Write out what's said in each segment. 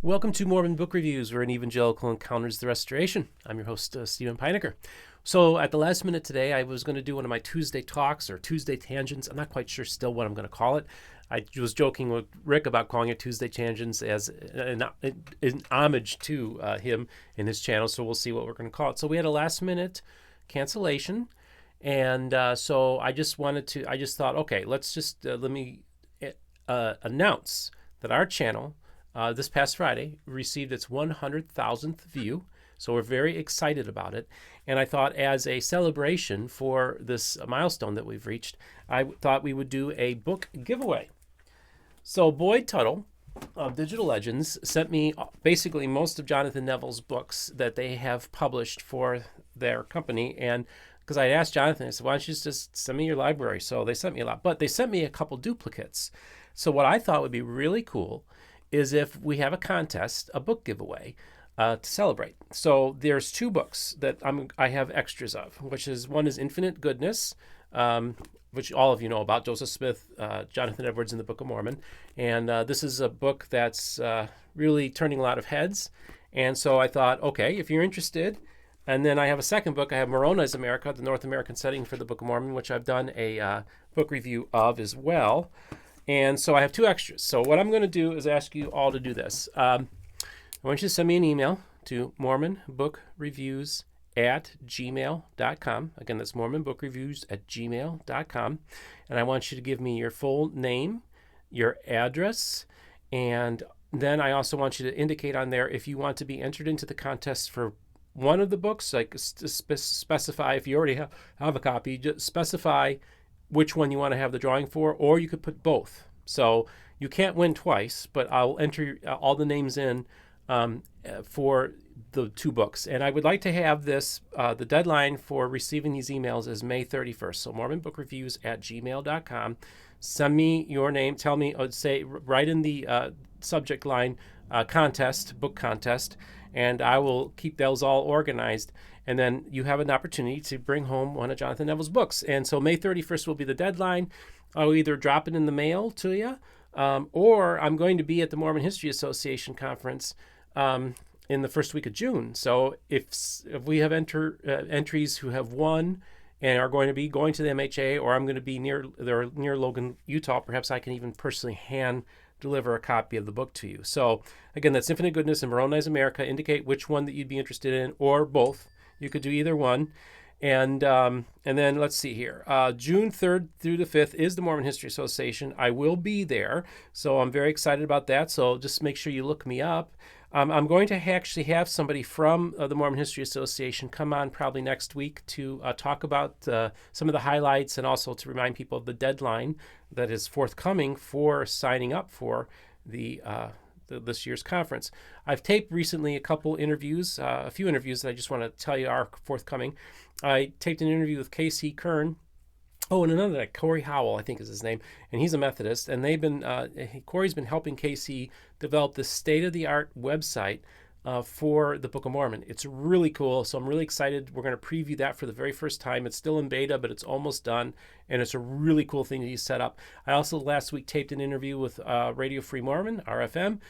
Welcome to Mormon Book Reviews, where an evangelical encounters the restoration. I'm your host, Stephen Peinecker. So at the last minute today, I was going to do one of my Tuesday talks or Tuesday tangents. I'm not quite sure still what I'm going to call it. I was joking with Rick about calling it Tuesday Tangents as an homage to him and his channel, so we'll see what we're going to call it. So we had a last minute cancellation, and so I just thought, okay, let's just, let me announce that our channel this past Friday received its 100,000th view. So we're very excited about it. And I thought as a celebration for this milestone that we've reached, I thought we would do a book giveaway. So Boyd Tuttle of Digital Legends sent me basically most of Jonathan Neville's books that they have published for their company. And because I asked Jonathan, I said, why don't you just send me your library? So they sent me a lot, but they sent me a couple duplicates. So what I thought would be really cool is if we have a contest, a book giveaway, to celebrate. So there's two books that I have extras of, which is one is Infinite Goodness, which all of you know about, Joseph Smith, Jonathan Edwards in the Book of Mormon. And this is a book that's really turning a lot of heads. And so I thought, okay, if you're interested. And then I have a second book. I have Moroni's America, the North American setting for the Book of Mormon, which I've done a book review of as well. And so I have two extras. So what I'm going to do is ask you all to do this. I want you to send me an email to mormonbookreviews@gmail.com. Again, that's mormonbookreviews@gmail.com. And I want you to give me your full name, your address, and then I also want you to indicate on there if you want to be entered into the contest for one of the books, like specify if you already have a copy, just specify which one you want to have the drawing for, or you could put both. So you can't win twice, but I'll enter all the names in for the two books. And I would like to have this, the deadline for receiving these emails is May 31st. So mormonbookreviews@gmail.com. Send me your name. Tell me, say, write in the subject line, contest, book contest, and I will keep those all organized. And then you have an opportunity to bring home one of Jonathan Neville's books. And so May 31st will be the deadline. I'll either drop it in the mail to you, or I'm going to be at the Mormon History Association conference in the first week of June. So if we have entries who have won and are going to be going to the MHA, or I'm going to be near Logan, Utah, perhaps I can even personally hand deliver a copy of the book to you. So again, that's Infinite Goodness and Moroni's America. Indicate which one that you'd be interested in, or both. You could do either one. And then let's see here. June 3rd through the 5th is the Mormon History Association. I will be there, so I'm very excited about that. So just make sure you look me up. I'm going to actually have somebody from the Mormon History Association come on probably next week to talk about some of the highlights, and also to remind people of the deadline that is forthcoming for signing up for this year's conference. I've taped recently a few interviews that I just want to tell you are forthcoming. I taped an interview with K.C. Kern. Oh, and another guy, Cory Howell, I think is his name, and he's a Methodist. And Cory's been helping K.C. develop this state-of-the-art website for the Book of Mormon. It's really cool, so I'm really excited. We're going to preview that for the very first time. It's still in beta, but it's almost done, and it's a really cool thing that he's set up. I also last week taped an interview with Radio Free Mormon, RFM.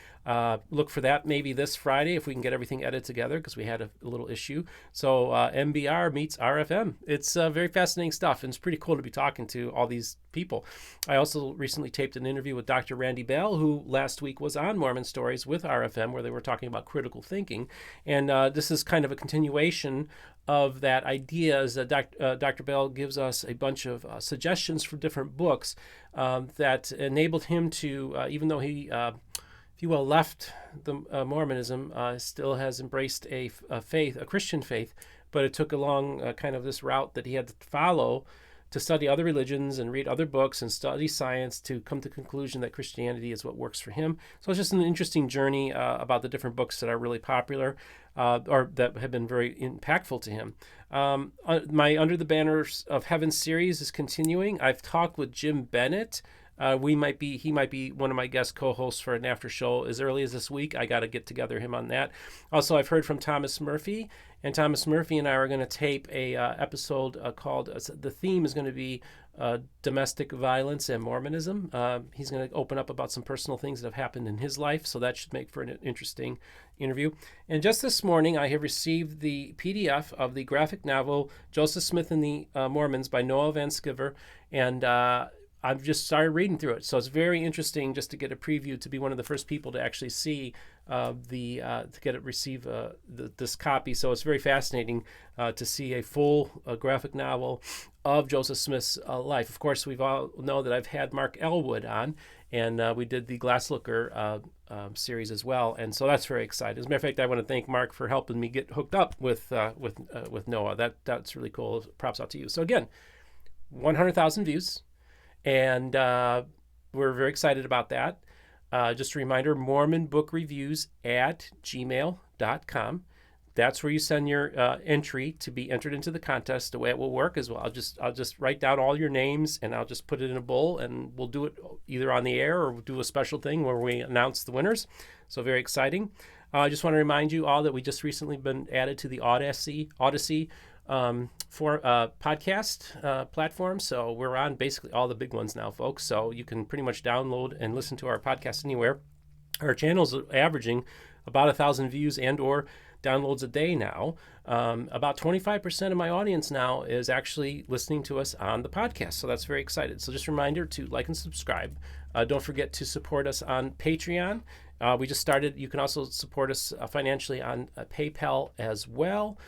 Look for that maybe this Friday if we can get everything edited together, because we had a little issue. So MBR meets RFM. It's very fascinating stuff, and it's pretty cool to be talking to all these people. I also recently taped an interview with Dr. Randy Bell, who last week was on Mormon Stories with RFM, where they were talking about critical thinking. And this is kind of a continuation of that idea, is that Dr. Bell gives us a bunch of suggestions for different books that enabled him to, even though he, if you will, left the Mormonism, still has embraced a Christian faith, but it took along kind of this route that he had to follow to study other religions and read other books and study science to come to the conclusion that Christianity is what works for him. So it's just an interesting journey about the different books that are really popular or that have been very impactful to him. My Under the Banners of Heaven series is continuing. I've talked with Jim Bennett. He might be one of my guest co-hosts for an after show as early as this week. I got to get together him on that. Also, I've heard from Thomas Murphy, and Thomas Murphy and I are going to tape a episode called, the theme is going to be domestic violence and Mormonism. He's going to open up about some personal things that have happened in his life, so that should make for an interesting interview. And just this morning, I have received the PDF of the graphic novel Joseph Smith and the Mormons by Noah Van Sciver, and I've just started reading through it. So it's very interesting just to get a preview, to be one of the first people to actually see receive this copy. So it's very fascinating to see a full graphic novel of Joseph Smith's life. Of course, we've all know that I've had Mark Elwood on, and we did the Glasslooker series as well, and so that's very exciting. As a matter of fact, I want to thank Mark for helping me get hooked up with Noah. That's really cool. Props out to you. So again, 100,000 views. And we're very excited about that. Just a reminder, Mormon Book Reviews at gmail.com. That's where you send your entry to be entered into the contest. The way it will work is, well, I'll just write down all your names, and I'll just put it in a bowl, and we'll do it either on the air or we'll do a special thing where we announce the winners. So very exciting. I just want to remind you all that we just recently been added to the Odyssey for podcast platform. So we're on basically all the big ones now, folks. So you can pretty much download and listen to our podcast anywhere. Our channel's averaging about 1,000 views and or downloads a day now. About 25% of my audience now is actually listening to us on the podcast. So that's very exciting. So just a reminder to like and subscribe. Don't forget to support us on Patreon. We just started. You can also support us financially on PayPal as well.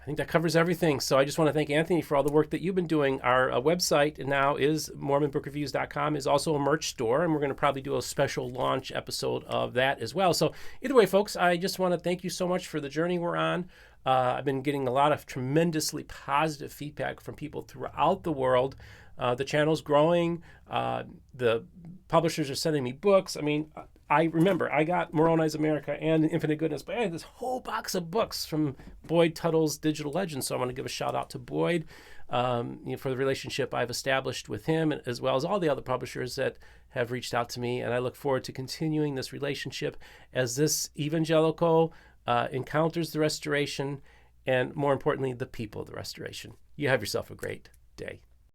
I think that covers everything. So I just want to thank Anthony for all the work that you've been doing. Our website now is MormonBookReviews.com, is also a merch store, and we're going to probably do a special launch episode of that as well. So either way, folks, I just want to thank you so much for the journey we're on. I've been getting a lot of tremendously positive feedback from people throughout the world. The channel's growing. The publishers are sending me books. I mean, I remember I got Moroni's America and Infinite Goodness, but I had this whole box of books from Boyd Tuttle's Digital Legends. So I want to give a shout out to Boyd for the relationship I've established with him, as well as all the other publishers that have reached out to me. And I look forward to continuing this relationship as this evangelical encounters the restoration, and more importantly, the people of the restoration. You have yourself a great day.